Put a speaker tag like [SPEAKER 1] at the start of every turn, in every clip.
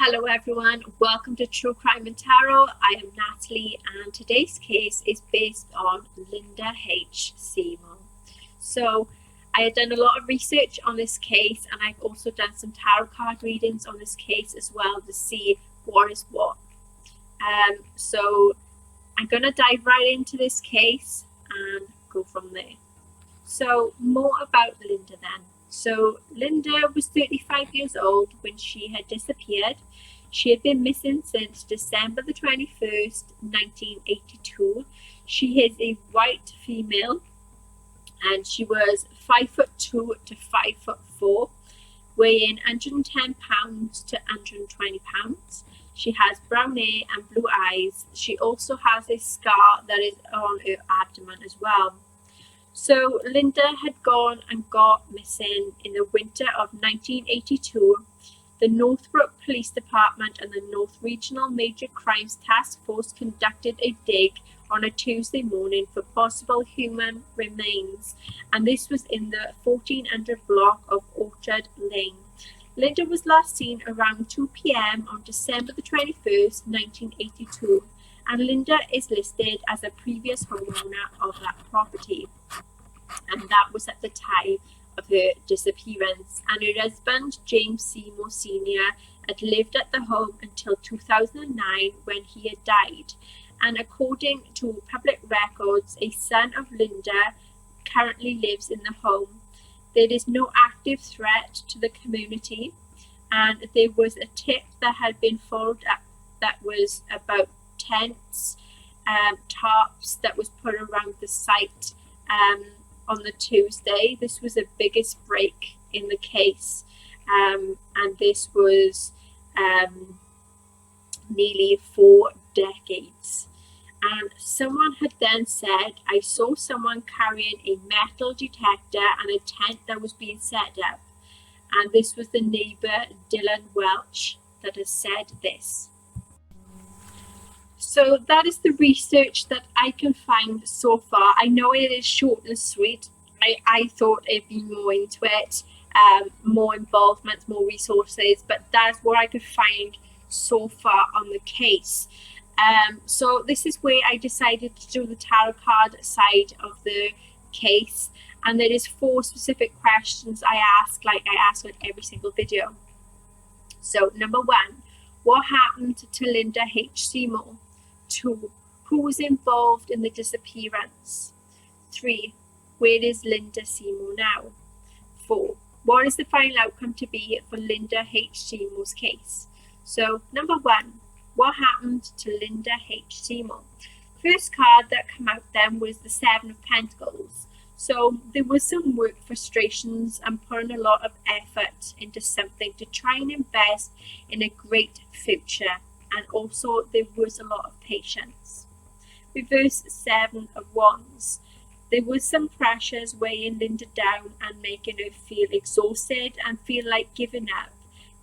[SPEAKER 1] Hello everyone, welcome to True Crime and Tarot. I am Natalie and today's case is based on Linda H. Seymour. So I had done a lot of research on this case and I've also done some tarot card readings on this case as well to see what is what. So I'm going to dive right into this case and go from there. So more about Linda then. So Linda was 35 years old when she had disappeared. She had been missing since December the 21st, 1982. She is a white female and she was 5'2" to 5'4", weighing 110 pounds to 120 pounds. She has brown hair and blue eyes. She also has a scar that is on her abdomen as well. So Linda had gone and got missing in the winter of 1982. The Northbrook Police Department and the North Regional Major Crimes Task Force conducted a dig on a Tuesday morning for possible human remains, and this was in the 1400 block of Orchard Lane. Linda was last seen around 2 p.m. on December the 21st, 1982, and Linda is listed as a previous homeowner of that property. And that was at the time of her disappearance. And her husband, James Seymour Sr., had lived at the home until 2009 when he had died. And according to public records, a son of Linda currently lives in the home. There is no active threat to the community, and there was a tip that had been followed up that was about tents, tarps that was put around the site on the Tuesday. This was the biggest break in the case, and this was nearly 4 decades. And someone had then said, I saw someone carrying a metal detector and a tent that was being set up. And this was the neighbour, Dylan Welch, that has said this. So that is the research that I can find so far. I know it is short and sweet. I thought it'd be more into it, more involvement, more resources, but that's what I could find so far on the case. So this is where I decided to do the tarot card side of the case, and there is 4 specific questions I ask, like I ask on every single video. So number 1, what happened to Linda H. Seymour? 2, who was involved in the disappearance? 3, where is Linda Seymour now? 4, what is the final outcome to be for Linda H. Seymour's case? So number 1, what happened to Linda H. Seymour? First card that came out then was the 7 of Pentacles. So there was some work frustrations and putting a lot of effort into something to try and invest in a great future. And also there was a lot of patience. Reverse 7 of Wands. There was some pressures weighing Linda down and making her feel exhausted and feel like giving up.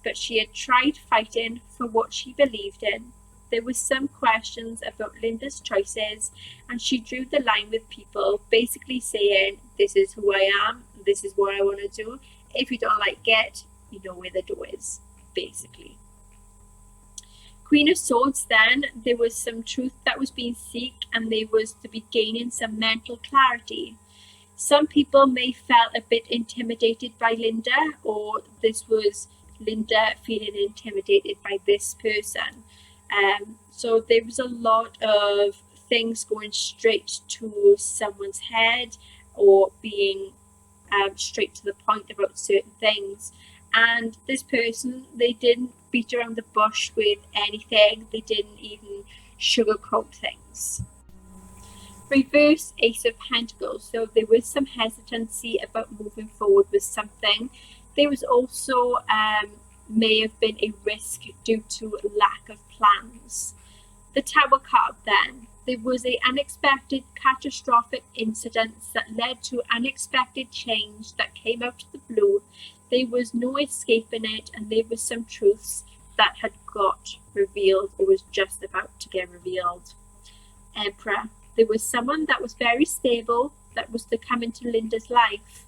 [SPEAKER 1] But she had tried fighting for what she believed in. There were some questions about Linda's choices, and she drew the line with people, basically saying, this is who I am, this is what I want to do. If you don't like it, you know where the door is, basically. Queen of Swords then, there was some truth that was being sought, and there was to be gaining some mental clarity. Some people may felt a bit intimidated by Linda, or this was Linda feeling intimidated by this person. So there was a lot of things going straight to someone's head, or being straight to the point about certain things. And this person, they didn't beat around the bush with anything. They didn't even sugarcoat things. Reverse Ace of Pentacles. So there was some hesitancy about moving forward with something. There was also may have been a risk due to lack of plans. The Tower card then. There was an unexpected catastrophic incident that led to unexpected change that came out of the blue. There was no escaping it, and there were some truths that had got revealed or was just about to get revealed. Emperor. There was someone that was very stable that was to come into Linda's life.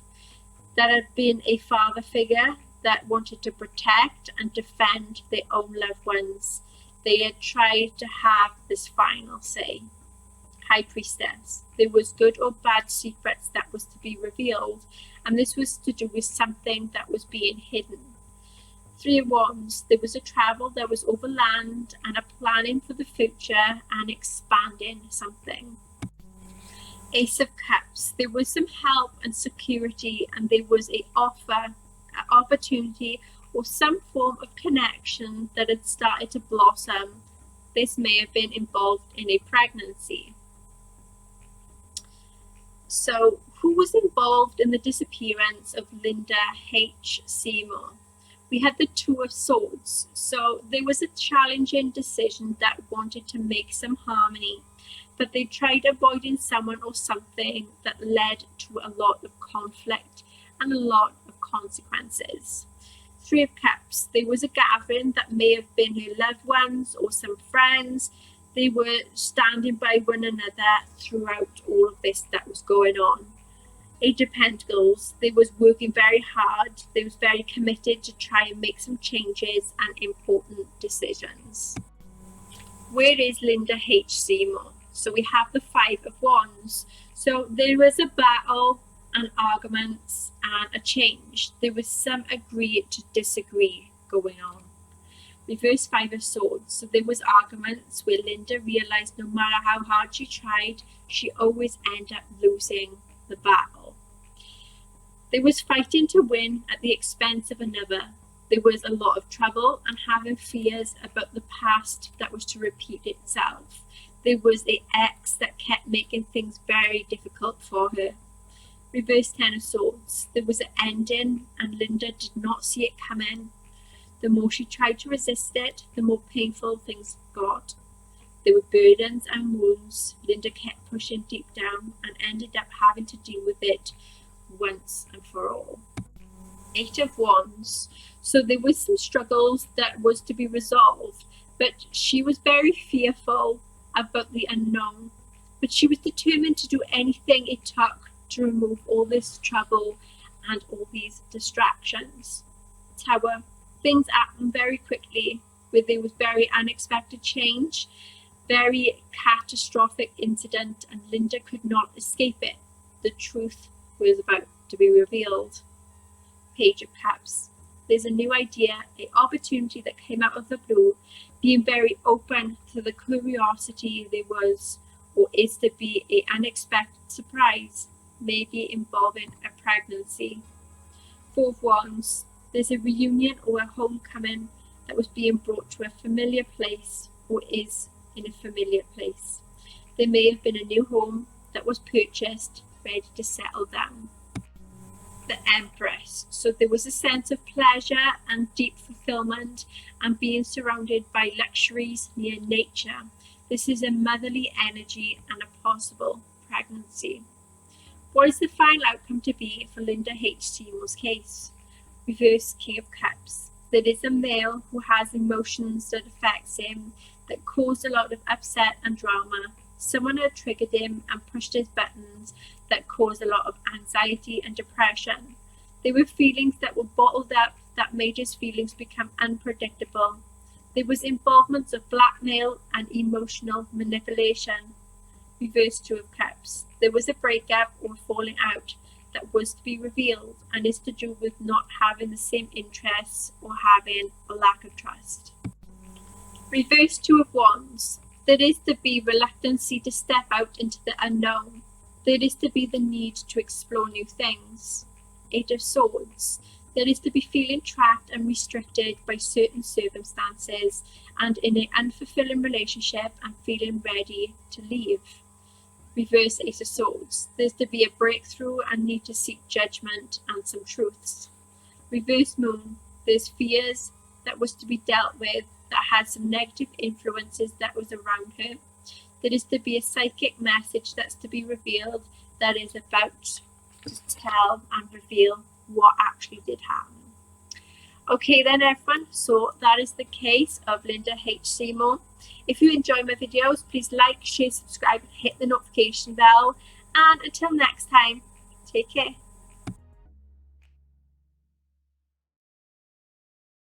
[SPEAKER 1] That had been a father figure. that wanted to protect and defend their own loved ones. They had tried to have this final say. High Priestess. There was good or bad secrets that was to be revealed, and this was to do with something that was being hidden. Three of Wands. There was a travel that was overland and a planning for the future and expanding something. Ace of Cups. There was some help and security, and there was an opportunity or some form of connection that had started to blossom. This may have been involved in a pregnancy. So, who was involved in the disappearance of Linda H. Seymour? We had the Two of Swords. So, there was a challenging decision that wanted to make some harmony, but they tried avoiding someone or something that led to a lot of conflict and a lot of consequences. Three of Cups. There was a gathering that may have been her loved ones or some friends. They were standing by one another throughout all of this that was going on. Age of Pentacles. They was working very hard. They was very committed to try and make some changes and important decisions. Where is Linda H. Seymour? So we have the Five of Wands. So there was a battle and arguments and a change. There was some agree to disagree going on. Reverse Five of Swords. So there was arguments where Linda realized no matter how hard she tried, she always ended up losing the battle. There was fighting to win at the expense of another. There was a lot of trouble and having fears about the past that was to repeat itself. There was an ex that kept making things very difficult for her. Reverse Ten of Swords. There was an ending and Linda did not see it coming. The more she tried to resist it, the more painful things got. There were burdens and wounds. Linda kept pushing deep down and ended up having to deal with it once and for all. Eight of Wands. So there was some struggles that was to be resolved, but she was very fearful about the unknown. But she was determined to do anything it took to remove all this trouble and all these distractions. Tower. Things happened very quickly, where there was very unexpected change, very catastrophic incident, and Linda could not escape it. The truth was about to be revealed. Page of Cups. There's a new idea, an opportunity that came out of the blue, being very open to the curiosity there was or is to be an unexpected surprise, maybe involving a pregnancy. Four of Wands. There's a reunion or a homecoming that was being brought to a familiar place or is in a familiar place. There may have been a new home that was purchased, ready to settle down. The Empress. So there was a sense of pleasure and deep fulfillment and being surrounded by luxuries near nature. This is a motherly energy and a possible pregnancy. What is the final outcome to be for Linda H. Seymour's case? Reverse King of Cups. There is a male who has emotions that affects him, that caused a lot of upset and drama. Someone had triggered him and pushed his buttons that caused a lot of anxiety and depression. There were feelings that were bottled up that made his feelings become unpredictable. There was involvement of blackmail and emotional manipulation. Reverse Two of Cups. There was a breakup or falling out that was to be revealed and is to do with not having the same interests or having a lack of trust. Reverse Two of Wands. There is to be reluctancy to step out into the unknown. There is to be the need to explore new things. Eight of Swords. There is to be feeling trapped and restricted by certain circumstances and in an unfulfilling relationship and feeling ready to leave. Reverse Ace of Swords. There's to be a breakthrough and need to seek judgment and some truths. Reverse Moon. There's fears that was to be dealt with that had some negative influences that was around her. There is to be a psychic message that's to be revealed that is about to tell and reveal what actually did happen. Okay then everyone, so that is the case of Linda H. Seymour. If you enjoy my videos, please like, share, subscribe, hit the notification bell, and until next time, take care.